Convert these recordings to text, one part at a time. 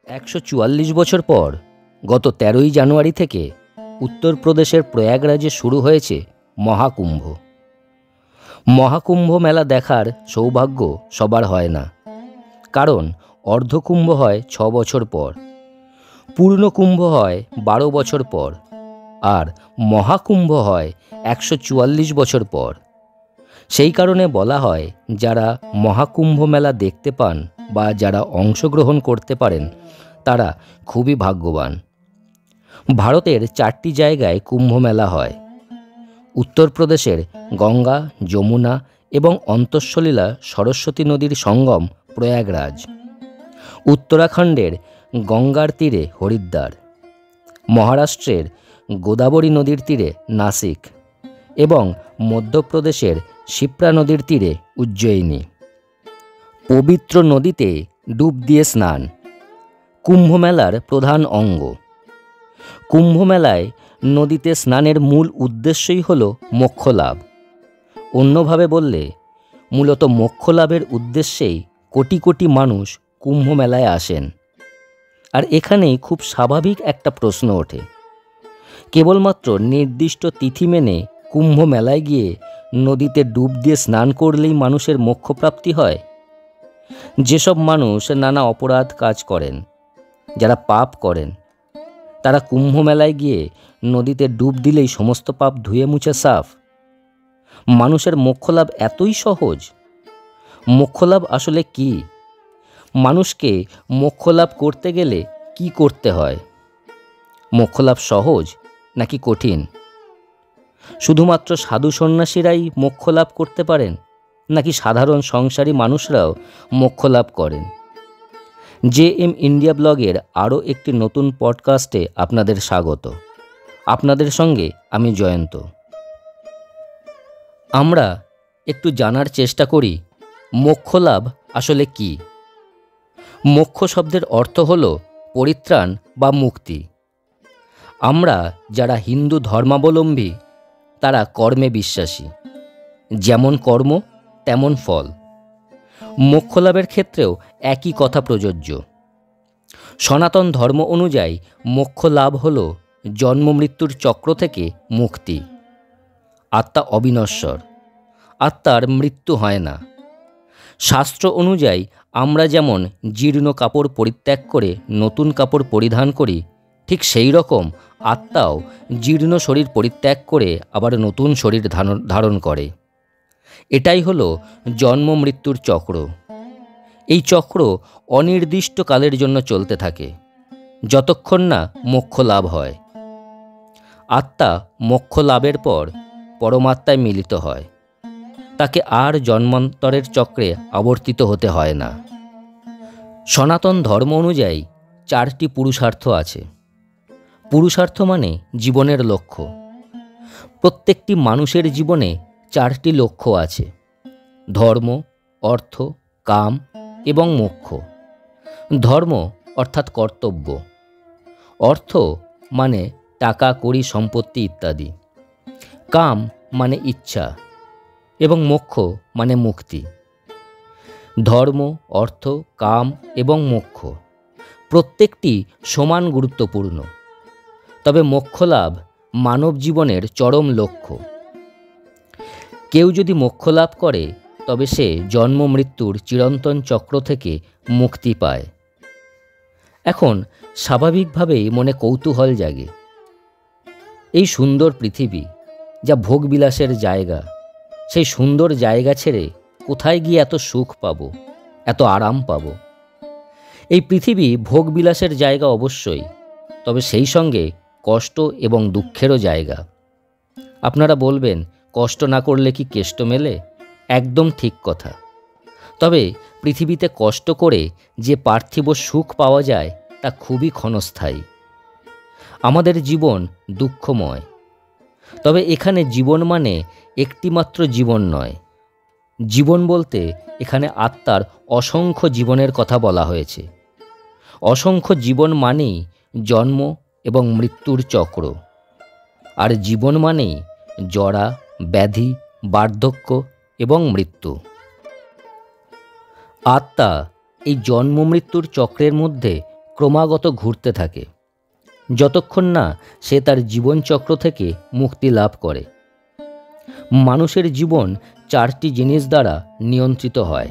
144 বছর পর গত 13ই জানুয়ারি থেকে উত্তরপ্রদেশের প্রয়াগরাজে শুরু হয়েছে মহাকুম্ভ। মহাকুম্ভ মেলা দেখার সৌভাগ্য সবার হয় না, কারণ অর্ধকুম্ভ হয় 6 বছর পর, পূর্ণকুম্ভ হয় 12 বছর পর, আর মহাকুম্ভ হয় 144 বছর পর। সেই কারণে বলা হয়, যারা মহাকুম্ভ মেলা দেখতে পান বা যারা অংশগ্রহণ করতে পারেন তারা খুবই ভাগ্যবান। ভারতের 4টি জায়গায় কুম্ভ মেলা হয়। উত্তরপ্রদেশের গঙ্গা, যমুনা এবং অন্তঃসলীলা সরস্বতী নদীর সঙ্গম প্রয়াগরাজ, উত্তরাখণ্ডের গঙ্গার তীরে হরিদ্বার, মহারাষ্ট্রের গোদাবরী নদীর তীরে নাসিক এবং মধ্যপ্রদেশের শিপ্রা নদীর তীরে উজ্জয়িনী। পবিত্র নদীতে ডুব দিয়ে স্নান কুম্ভ মেলার প্রধান অঙ্গ। কুম্ভ মেলায় নদীতে স্নানের মূল উদ্দেশ্যই হল মোক্ষ লাভ। অন্যভাবে বললে মূলত মোক্ষ লাভের উদ্দেশ্যেই কোটি কোটি মানুষ কুম্ভ মেলায় আসেন। আর এখানেই খুব স্বাভাবিক একটা প্রশ্ন ওঠে, কেবলমাত্র নির্দিষ্ট তিথি মেনে কুম্ভ মেলায় গিয়ে নদীতে ডুব দিয়ে স্নান করলেই মানুষের মোক্ষপ্রাপ্তি হয়? যেসব মানুষ নানা অপরাধ কাজ করেন, যারা পাপ করেন, তারা কুম্ভ মেলায় গিয়ে নদীতে ডুব দিলেই সমস্ত পাপ ধুয়ে মুছে সাফ? মানুষের মোক্ষলাভ এতই সহজ? মোক্ষলাভ আসলে কি? মানুষকে মোক্ষলাভ করতে গেলে কি করতে হয়? মোক্ষলাভ সহজ নাকি কঠিন? শুধুমাত্র সাধু সন্ন্যাসীরাই মোক্ষলাভ করতে পারেন, নাকি সাধারণ সংসারী মানুষরাও মোক্ষলাভ করেন? JM ইন্ডিয়া ব্লগের আরও একটি নতুন পডকাস্টে আপনাদের স্বাগত। আপনাদের সঙ্গে আমি জয়ন্ত। আমরা একটু জানার চেষ্টা করি মোক্ষলাভ আসলে কি। মোক্ষ শব্দের অর্থ হল পরিত্রাণ বা মুক্তি। আমরা যারা হিন্দু ধর্মাবলম্বী তারা কর্মে বিশ্বাসী, যেমন কর্ম তেমন ফল। মোক্ষলাভের ক্ষেত্রেও একই কথা প্রযোজ্য। সনাতন ধর্ম অনুযায়ী মোক্ষ লাভ হল জন্ম মৃত্যুর চক্র থেকে মুক্তি। আত্মা অবিনশ্বর, আত্মার মৃত্যু হয় না। শাস্ত্র অনুযায়ী আমরা যেমন জীর্ণ কাপড় পরিত্যাগ করে নতুন কাপড় পরিধান করি, ঠিক সেই রকম আত্মাও জীর্ণ শরীর পরিত্যাগ করে আবার নতুন শরীর ধারণ করে। এটাই হলো জন্ম মৃত্যুর চক্র। এই চক্র অনির্দিষ্ট কালের জন্য চলতে থাকে, যতক্ষণ না মোক্ষ লাভ হয়। আত্মা মোক্ষ লাভের পর পরমাত্মায় মিলিত হয়, তাকে আর জন্মান্তরের চক্রে আবর্তিত হতে হয় না। সনাতন ধর্ম অনুযায়ী 4টি পুরুষার্থ আছে। পুরুষার্থ মানে জীবনের লক্ষ্য। প্রত্যেকটি মানুষের জীবনে 4টি লক্ষ্য আছে: ধর্ম, অর্থ, কাম এবং মোক্ষ। ধর্ম অর্থাৎ কর্তব্য, অর্থ মানে টাকা কড়ি সম্পত্তি ইত্যাদি, কাম মানে ইচ্ছা এবং মোক্ষ মানে মুক্তি। ধর্ম, অর্থ, কাম এবং মোক্ষ প্রত্যেকটি সমান গুরুত্বপূর্ণ, তবে মোক্ষ লাভ মানব জীবনের চরম লক্ষ্য। কেউ যদি মোক্ষ লাভ করে তবে সে জন্ম মৃত্যুর চিরন্তন চক্র থেকে মুক্তি পায়। এখন স্বাভাবিকভাবেই মনে কৌতূহল জাগে, এই সুন্দর পৃথিবী যা ভোগবিলাসের জায়গা, সেই সুন্দর জায়গা ছেড়ে কোথায় গিয়ে এত সুখ পাবো, এত আরাম পাবো? এই পৃথিবী ভোগবিলাসের জায়গা অবশ্যই, তবে সেই সঙ্গে কষ্ট এবং দুঃখেরও জায়গা। আপনারা বলবেন, কষ্ট না করলে কি কেষ্ট মেলে? একদম ঠিক কথা। তবে পৃথিবীতে কষ্ট করে যে পার্থিব সুখ পাওয়া যায় তা খুবই ক্ষণস্থায়ী। আমাদের জীবন দুঃখময়, তবে এখানে জীবন মানে একটিমাত্র জীবন নয়। জীবন বলতে এখানে আত্মার অসংখ্য জীবনের কথা বলা হয়েছে। অসংখ্য জীবন মানেই জন্ম এবং মৃত্যুর চক্র, আর জীবন মানেই জরা, ব্যাধি, বার্ধক্য এবং মৃত্যু। আত্মা এই জন্ম মৃত্যুর চক্রের মধ্যে ক্রমাগত ঘুরতে থাকে যতক্ষণ না সে তার জীবনচক্র থেকে মুক্তি লাভ করে। মানুষের জীবন 4টি জিনিস দ্বারা নিয়ন্ত্রিত হয়।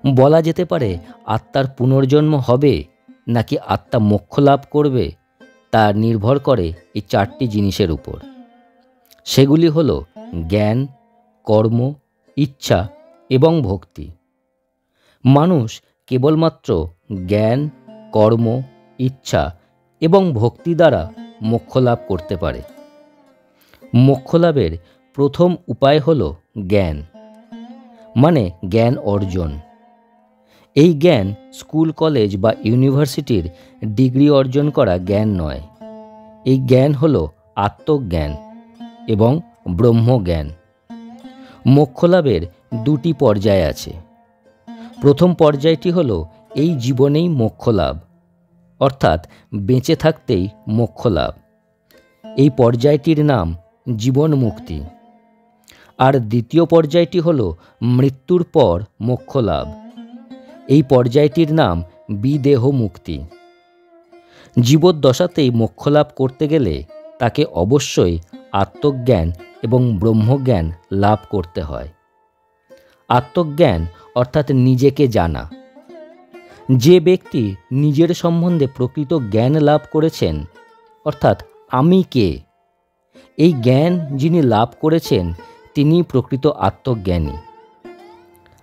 বলা যেতে পারে আত্মার পুনর্জন্ম হবে নাকি আত্মা মোক্ষ লাভ করবে তা নির্ভর করে এই 4টি জিনিসের উপর। সেগুলি হলো জ্ঞান, কর্ম, ইচ্ছা এবং ভক্তি। মানুষ কেবলমাত্র জ্ঞান, কর্ম, ইচ্ছা এবং ভক্তি দ্বারা মোক্ষ লাভ করতে পারে। মোক্ষ লাভের প্রথম উপায় হল জ্ঞান, মানে জ্ঞান অর্জন। এই জ্ঞান স্কুল, কলেজ বা ইউনিভার্সিটির ডিগ্রি অর্জন করা জ্ঞান নয়। এই জ্ঞান হল আত্মজ্ঞান এবং ব্রহ্মজ্ঞান। মোক্ষ লাভের 2টি পর্যায় আছে। প্রথম পর্যায়টি হল এই জীবনেই মোক্ষ লাভ, অর্থাৎ বেঁচে থাকতেই মোক্ষ লাভ। এই পর্যায়টির নাম জীবন মুক্তি। আর দ্বিতীয় পর্যায়টি হল মৃত্যুর পর মোক্ষ লাভ। এই পর্যায়টির নাম বিদেহ মুক্তি। জীবদ্দশাতেই মোক্ষ লাভ করতে গেলে তাকে অবশ্যই আত্মজ্ঞান এবং ব্রহ্মজ্ঞান লাভ করতে হয়। আত্মজ্ঞান অর্থাৎ নিজেকে জানা। যে ব্যক্তি নিজের সম্বন্ধে প্রকৃত জ্ঞান লাভ করেছেন, অর্থাৎ আমি কে, এই জ্ঞান যিনি লাভ করেছেন তিনি প্রকৃত আত্মজ্ঞানী।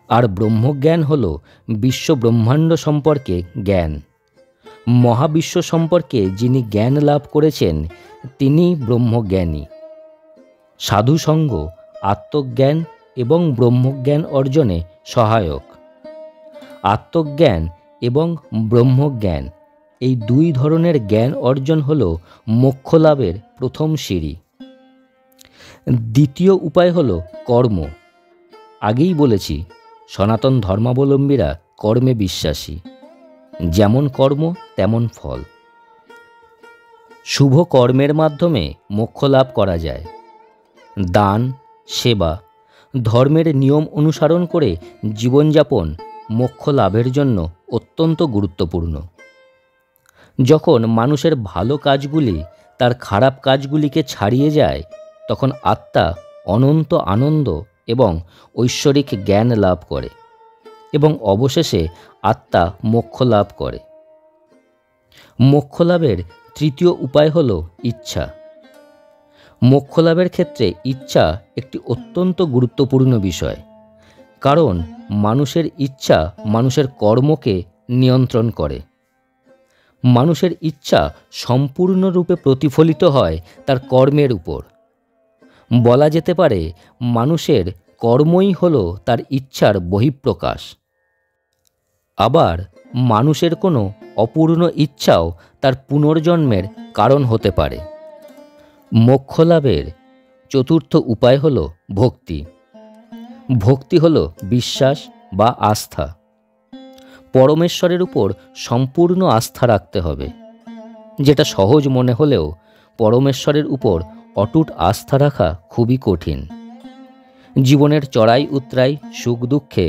আর ব্রহ্মজ্ঞান হল বিশ্ব ব্রহ্মাণ্ড সম্পর্কে জ্ঞান। মহাবিশ্ব সম্পর্কে যিনি জ্ঞান লাভ করেছেন তিনি ব্রহ্মজ্ঞানী। সাধুসঙ্গ আত্মজ্ঞান এবং ব্রহ্মজ্ঞান অর্জনে সহায়ক। আত্মজ্ঞান এবং ব্রহ্মজ্ঞান এই 2 ধরনের জ্ঞান অর্জন হল মোক্ষ লাভের প্রথম সিঁড়ি। দ্বিতীয় উপায় হল কর্ম। আগেই বলেছি সনাতন ধর্মাবলম্বীরা কর্মে বিশ্বাসী। যেমন কর্ম তেমন ফল। শুভ কর্মের মাধ্যমে মোক্ষ লাভ করা যায়। দান, সেবা, ধর্মের নিয়ম অনুসরণ করে জীবনযাপন মোক্ষ লাভের জন্য অত্যন্ত গুরুত্বপূর্ণ। যখন মানুষের ভালো কাজগুলি তার খারাপ কাজগুলিকে ছাড়িয়ে যায় তখন আত্মা অনন্ত আনন্দ এবং ঐশ্বরিক জ্ঞান লাভ করে এবং অবশেষে আত্মা মোক্ষ লাভ করে। মোক্ষ লাভের তৃতীয় উপায় হল ইচ্ছা। মোক্ষ লাভের ক্ষেত্রে ইচ্ছা একটি অত্যন্ত গুরুত্বপূর্ণ বিষয়, কারণ মানুষের ইচ্ছা মানুষের কর্মকে নিয়ন্ত্রণ করে। মানুষের ইচ্ছা সম্পূর্ণরূপে প্রতিফলিত হয় তার কর্মের উপর। বলা যেতে পারে মানুষের কর্মই হল তার ইচ্ছার বহিঃপ্রকাশ। আবার মানুষের কোনো অপূর্ণ ইচ্ছাও তার পুনর্জন্মের কারণ হতে পারে। মোক্ষ লাভের চতুর্থ উপায় হল ভক্তি। ভক্তি হল বিশ্বাস বা আস্থা। পরমেশ্বরের উপর সম্পূর্ণ আস্থা রাখতে হবে, যেটা সহজ মনে হলেও পরমেশ্বরের উপর অটুট আস্থা রাখা খুবই কঠিন। জীবনের চড়াই উতরাই, সুখ দুঃখে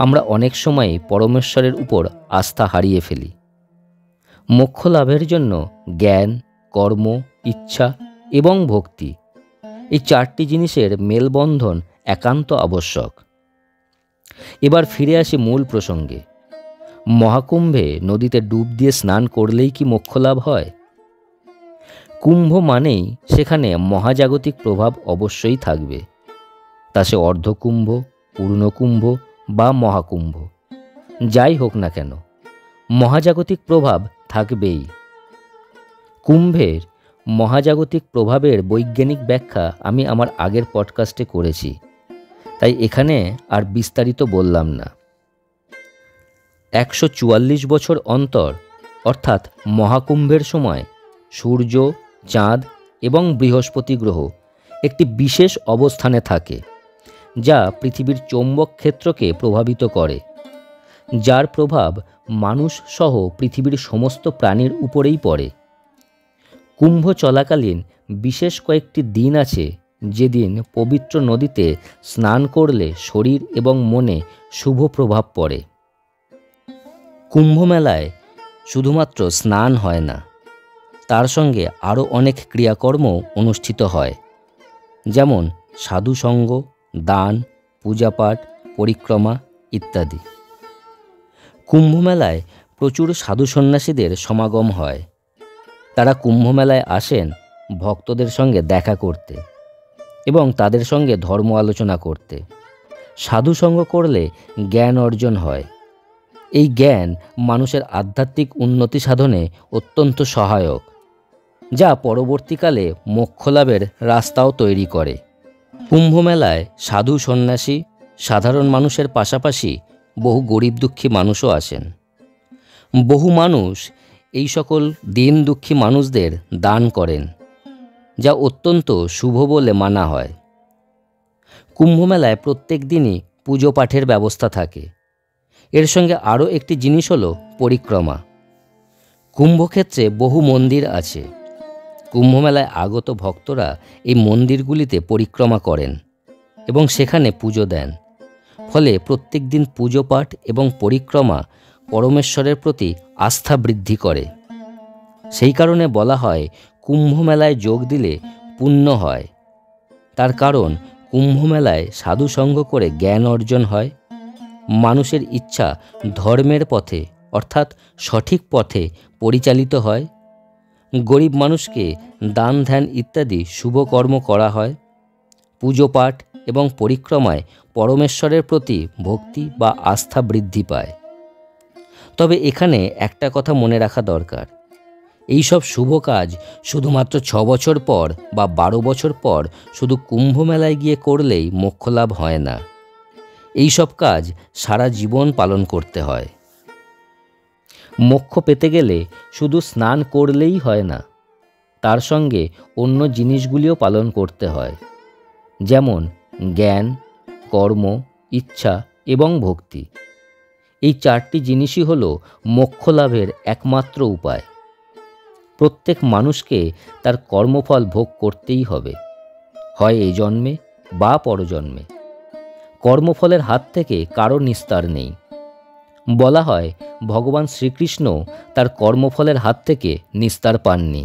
আমরা অনেক সময় পরমেশ্বরের উপর আস্থা হারিয়ে ফেলি। মোক্ষ লাভের জন্য জ্ঞান, কর্ম, ইচ্ছা এবং ভক্তি এই 4টি জিনিসের মেলবন্ধন একান্ত আবশ্যক। এবার ফিরে আসি মূল প্রসঙ্গে। মহাকুম্ভে নদীতে ডুব দিয়ে স্নান করলেই কি মোক্ষ লাভ হয়? কুম্ভ মানেই সেখানে মহাজাগতিক প্রভাব অবশ্যই থাকবে, তা সে অর্ধকুম্ভ, পূর্ণকুম্ভ বা মহাকুম্ভ যাই হোক না কেন, মহাজাগতিক প্রভাব থাকবেই। কুম্ভের মহাজাগতিক প্রভাবের বৈজ্ঞানিক ব্যাখ্যা আমি আমার আগের পডকাস্টে করেছি, তাই এখানে আর বিস্তারিত বললাম না। 144 বছর অন্তর অর্থাৎ মহাকুম্ভের সময় সূর্য, চাঁদ এবং বৃহস্পতি গ্রহ একটি বিশেষ অবস্থানে থাকে, যা পৃথিবীর চৌম্বক ক্ষেত্রকে প্রভাবিত করে, যার প্রভাব মানুষ সহ পৃথিবীর সমস্ত প্রাণীর উপরেই পড়ে। কুম্ভ চলাকালীন বিশেষ কয়েকটি দিন আছে যেদিন পবিত্র নদীতে স্নান করলে শরীর এবং মনে শুভ প্রভাব পড়ে। কুম্ভ মেলায় শুধুমাত্র স্নান হয় না, তার সঙ্গে আরও অনেক ক্রিয়াকর্ম অনুষ্ঠিত হয়, যেমন সাধুসঙ্গ, দান, পূজাপাঠ, পরিক্রমা ইত্যাদি। কুম্ভমেলায় প্রচুর সাধু সন্ন্যাসীদের সমাগম হয়। তারা কুম্ভমেলায় আসেন ভক্তদের সঙ্গে দেখা করতে এবং তাদের সঙ্গে ধর্ম আলোচনা করতে। সাধুসঙ্গ করলে জ্ঞান অর্জন হয়। এই জ্ঞান মানুষের আধ্যাত্মিক উন্নতি সাধনে অত্যন্ত সহায়ক, যা পরবর্তীকালে মোক্ষলাভের রাস্তাও তৈরি করে। কুম্ভমেলায় সাধু সন্ন্যাসী, সাধারণ মানুষের পাশাপাশি বহু গরিব দুঃখী মানুষও আসেন। বহু মানুষ এই সকল দীন দুঃখী মানুষদের দান করেন, যা অত্যন্ত শুভ বলে মানা হয়। কুম্ভমেলায় প্রত্যেক দিনই পুজো পাঠের ব্যবস্থা থাকে। এর সঙ্গে আরও একটি জিনিস হলো পরিক্রমা। কুম্ভক্ষেত্রে বহু মন্দির আছে। কুম্ভমেলায় আগত ভক্তরা এই মন্দিরগুলিতে পরিক্রমা করেন এবং সেখানে পুজো দেন। ফলে প্রত্যেক দিন পুজো পাঠ এবং পরিক্রমা পরমেশ্বরের প্রতি আস্থা বৃদ্ধি করে। সেই কারণে বলা হয় কুম্ভমেলায় যোগ দিলে পুণ্য হয়। তার কারণ কুম্ভমেলায় সাধুসঙ্গ করে জ্ঞান অর্জন হয়, মানুষের ইচ্ছা ধর্মের পথে অর্থাৎ সঠিক পথে পরিচালিত হয়, গরিব মানুষকে দান ধ্যান ইত্যাদি শুভ কর্ম করা হয়, পুজো পাঠ এবং পরিক্রমায় পরমেশ্বরের প্রতি ভক্তি বা আস্থা বৃদ্ধি পায়। তবে এখানে একটা কথা মনে রাখা দরকার, এইসব শুভ কাজ শুধুমাত্র 6 বছর পর বা 12 বছর পর শুধু কুম্ভমেলায় গিয়ে করলেই মোক্ষলাভ হয় না। এইসব কাজ সারা জীবন পালন করতে হয়। মোক্ষ পেতে গেলে শুধু স্নান করলেই হয় না, তার সঙ্গে অন্য জিনিসগুলিও পালন করতে হয়, যেমন জ্ঞান, কর্ম, ইচ্ছা এবং ভক্তি। এই 4টি জিনিসই হল মোক্ষলাভের একমাত্র উপায়। প্রত্যেক মানুষকে তার কর্মফল ভোগ করতেই হবে, হয় এই জন্মে বা পরজন্মে। কর্মফলের হাত থেকে কারো নিস্তার নেই। বলা হয় ভগবান শ্রীকৃষ্ণ তার কর্মফলের হাত থেকে নিস্তার পাননি।